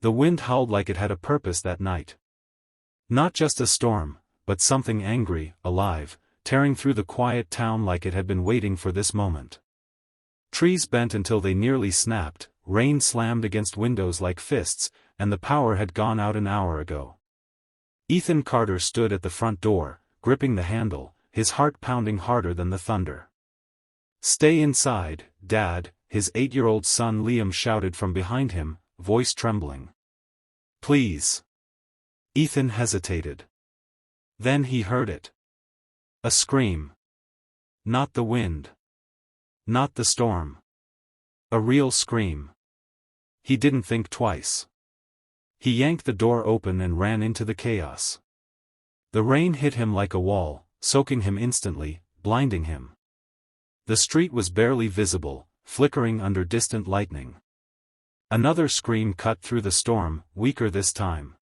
The wind howled like it had a purpose that night. Not just a storm, but something angry, alive, tearing through the quiet town like it had been waiting for this moment. Trees bent until they nearly snapped, rain slammed against windows like fists, and the power had gone out an hour ago. Ethan Carter stood at the front door, gripping the handle, his heart pounding harder than the thunder. "Stay inside, Dad," his 8-year-old son Liam shouted from behind him, voice trembling. "Please." Ethan hesitated. Then he heard it. A scream. Not the wind. Not the storm. A real scream. He didn't think twice. He yanked the door open and ran into the chaos. The rain hit him like a wall, soaking him instantly, blinding him. The street was barely visible, flickering under distant lightning. Another scream cut through the storm, weaker this time.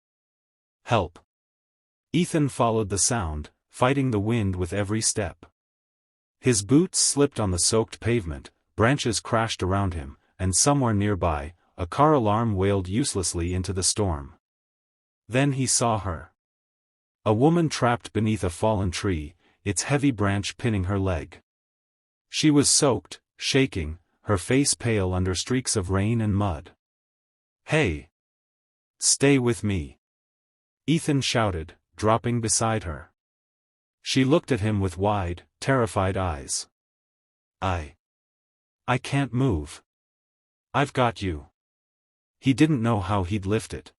"Help!" Ethan followed the sound, fighting the wind with every step. His boots slipped on the soaked pavement, branches crashed around him, and somewhere nearby, a car alarm wailed uselessly into the storm. Then he saw her. A woman trapped beneath a fallen tree, its heavy branch pinning her leg. She was soaked, shaking, her face pale under streaks of rain and mud. "Hey! Stay with me!" Ethan shouted, dropping beside her. She looked at him with wide, terrified eyes. I can't move. I've got you." He didn't know how he'd lift it.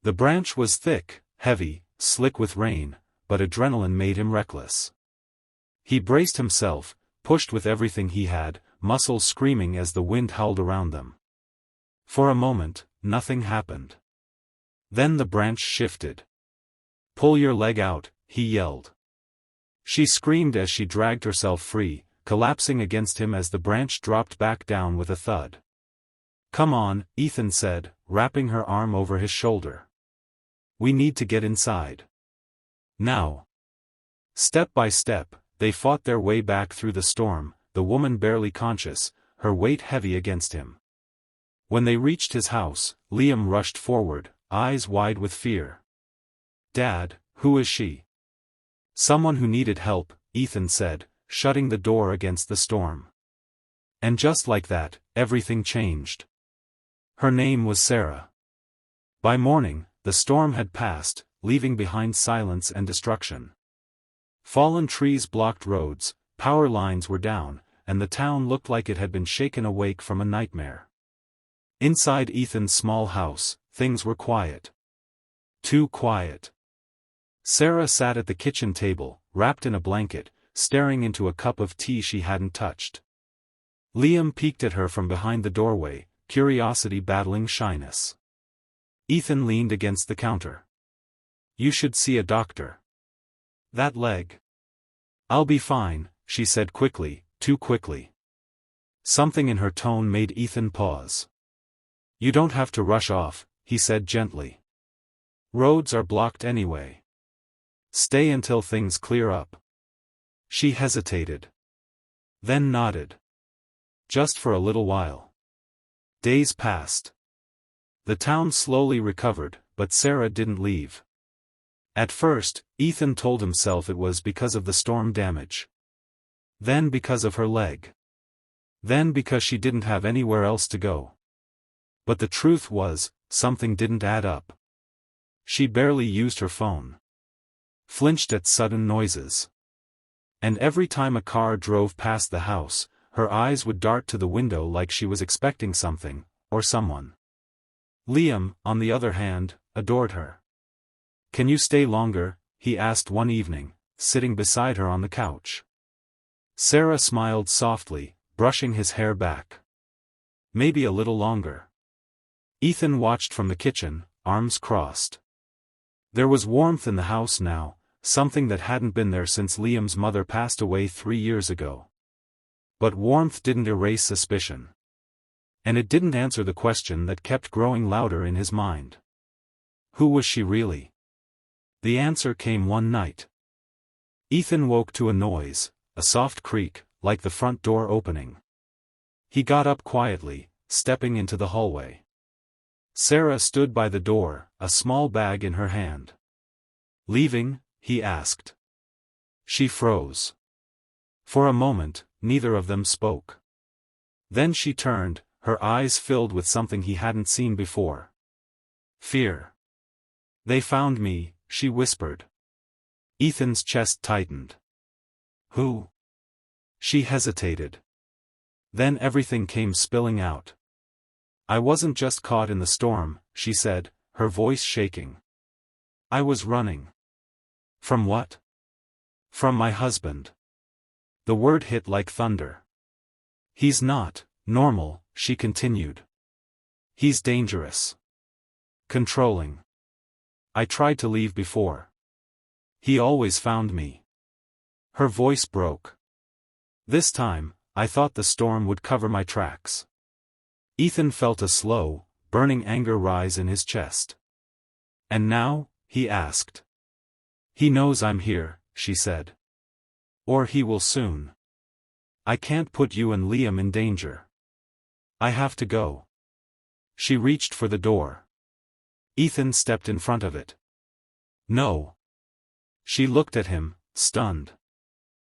The branch was thick, heavy, slick with rain, but adrenaline made him reckless. He braced himself, pushed with everything he had, muscles screaming as the wind howled around them. For a moment, nothing happened. Then the branch shifted. "Pull your leg out," he yelled. She screamed as she dragged herself free, collapsing against him as the branch dropped back down with a thud. "Come on," Ethan said, wrapping her arm over his shoulder. "We need to get inside. Now." Step by step, they fought their way back through the storm, the woman barely conscious, her weight heavy against him. When they reached his house, Liam rushed forward, eyes wide with fear. "Dad, who is she?" "Someone who needed help," Ethan said, shutting the door against the storm. And just like that, everything changed. Her name was Sarah. By morning, the storm had passed, leaving behind silence and destruction. Fallen trees blocked roads, power lines were down, and the town looked like it had been shaken awake from a nightmare. Inside Ethan's small house, things were quiet. Too quiet. Sarah sat at the kitchen table, wrapped in a blanket, staring into a cup of tea she hadn't touched. Liam peeked at her from behind the doorway, curiosity battling shyness. Ethan leaned against the counter. "You should see a doctor. That leg." "I'll be fine," she said quickly, too quickly. Something in her tone made Ethan pause. "You don't have to rush off," he said gently. "Roads are blocked anyway. Stay until things clear up." She hesitated. Then nodded. "Just for a little while." Days passed. The town slowly recovered, but Sarah didn't leave. At first, Ethan told himself it was because of the storm damage. Then because of her leg. Then because she didn't have anywhere else to go. But the truth was, something didn't add up. She barely used her phone. Flinched at sudden noises. And every time a car drove past the house, her eyes would dart to the window like she was expecting something, or someone. Liam, on the other hand, adored her. "Can you stay longer?" he asked one evening, sitting beside her on the couch. Sarah smiled softly, brushing his hair back. "Maybe a little longer." Ethan watched from the kitchen, arms crossed. There was warmth in the house now, something that hadn't been there since Liam's mother passed away 3 years ago. But warmth didn't erase suspicion. And it didn't answer the question that kept growing louder in his mind. Who was she really? The answer came one night. Ethan woke to a noise, a soft creak, like the front door opening. He got up quietly, stepping into the hallway. Sarah stood by the door, a small bag in her hand. "Leaving?" he asked. She froze. For a moment, neither of them spoke. Then she turned, her eyes filled with something he hadn't seen before. Fear. "They found me," she whispered. Ethan's chest tightened. "Who?" She hesitated. Then everything came spilling out. "I wasn't just caught in the storm," she said, her voice shaking. "I was running." "From what?" "From my husband." The word hit like thunder. "He's not normal," she continued. "He's dangerous. Controlling. I tried to leave before. He always found me." Her voice broke. "This time, I thought the storm would cover my tracks." Ethan felt a slow, burning anger rise in his chest. "And now?" he asked. "He knows I'm here," she said. "Or he will soon. I can't put you and Liam in danger. I have to go." She reached for the door. Ethan stepped in front of it. "No." She looked at him, stunned.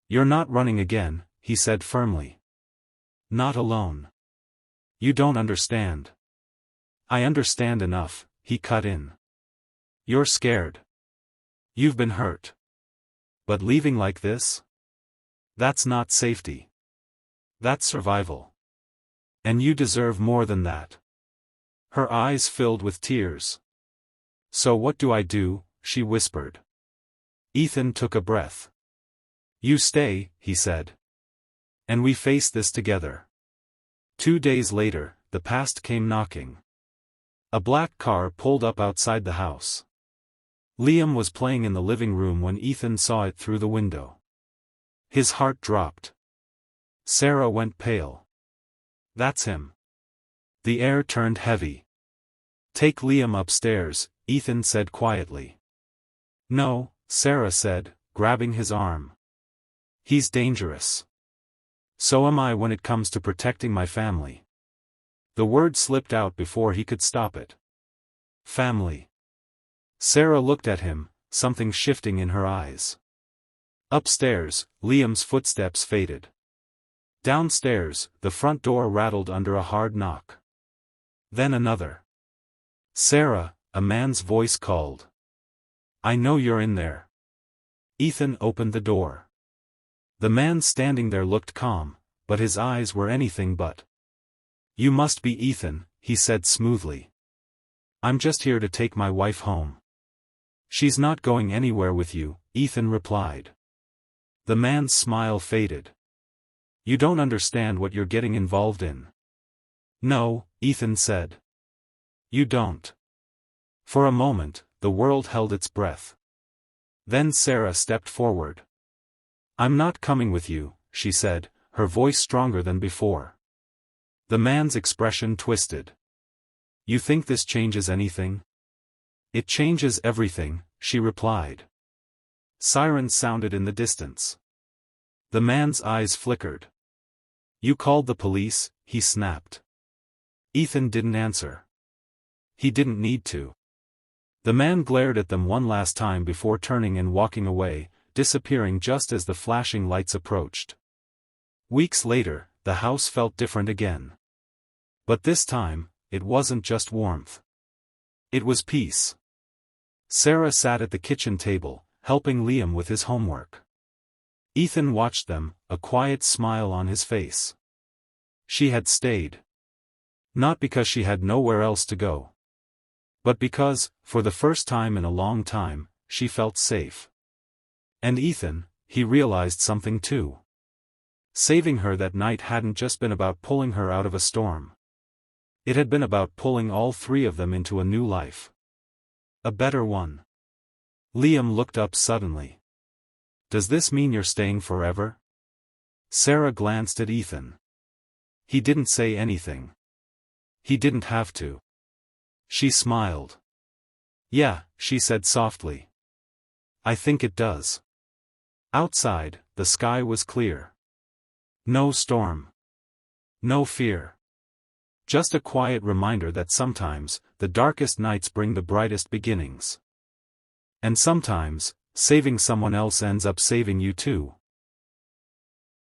"You're not running again," he said firmly. "Not alone. You don't understand." "I understand enough," he cut in. "You're scared. You've been hurt. But leaving like this? That's not safety. That's survival. And you deserve more than that." Her eyes filled with tears. "So what do I do?" she whispered. Ethan took a breath. "You stay," he said. "And we face this together." 2 days later, the past came knocking. A black car pulled up outside the house. Liam was playing in the living room when Ethan saw it through the window. His heart dropped. Sarah went pale. "That's him." The air turned heavy. "Take Liam upstairs," Ethan said quietly. "No," Sarah said, grabbing his arm. "He's dangerous. So am I when it comes to protecting my family." The word slipped out before he could stop it. "Family." Sarah looked at him, something shifting in her eyes. Upstairs, Liam's footsteps faded. Downstairs, the front door rattled under a hard knock. Then another. "Sarah," a man's voice called. "I know you're in there." Ethan opened the door. The man standing there looked calm, but his eyes were anything but. "You must be Ethan," he said smoothly. "I'm just here to take my wife home." "She's not going anywhere with you," Ethan replied. The man's smile faded. "You don't understand what you're getting involved in." "No," Ethan said. "You don't." For a moment, the world held its breath. Then Sarah stepped forward. "I'm not coming with you," she said, her voice stronger than before. The man's expression twisted. "You think this changes anything?" "It changes everything," she replied. Sirens sounded in the distance. The man's eyes flickered. "You called the police?" he snapped. Ethan didn't answer. He didn't need to. The man glared at them one last time before turning and walking away, disappearing just as the flashing lights approached. Weeks later, the house felt different again. But this time, it wasn't just warmth. It was peace. Sarah sat at the kitchen table, helping Liam with his homework. Ethan watched them, a quiet smile on his face. She had stayed. Not because she had nowhere else to go. But because, for the first time in a long time, she felt safe. And Ethan, he realized something too. Saving her that night hadn't just been about pulling her out of a storm. It had been about pulling all three of them into a new life. A better one. Liam looked up suddenly. "Does this mean you're staying forever?" Sarah glanced at Ethan. He didn't say anything. He didn't have to. She smiled. "Yeah," she said softly. "I think it does." Outside, the sky was clear. No storm. No fear. Just a quiet reminder that sometimes, the darkest nights bring the brightest beginnings. And sometimes, saving someone else ends up saving you too.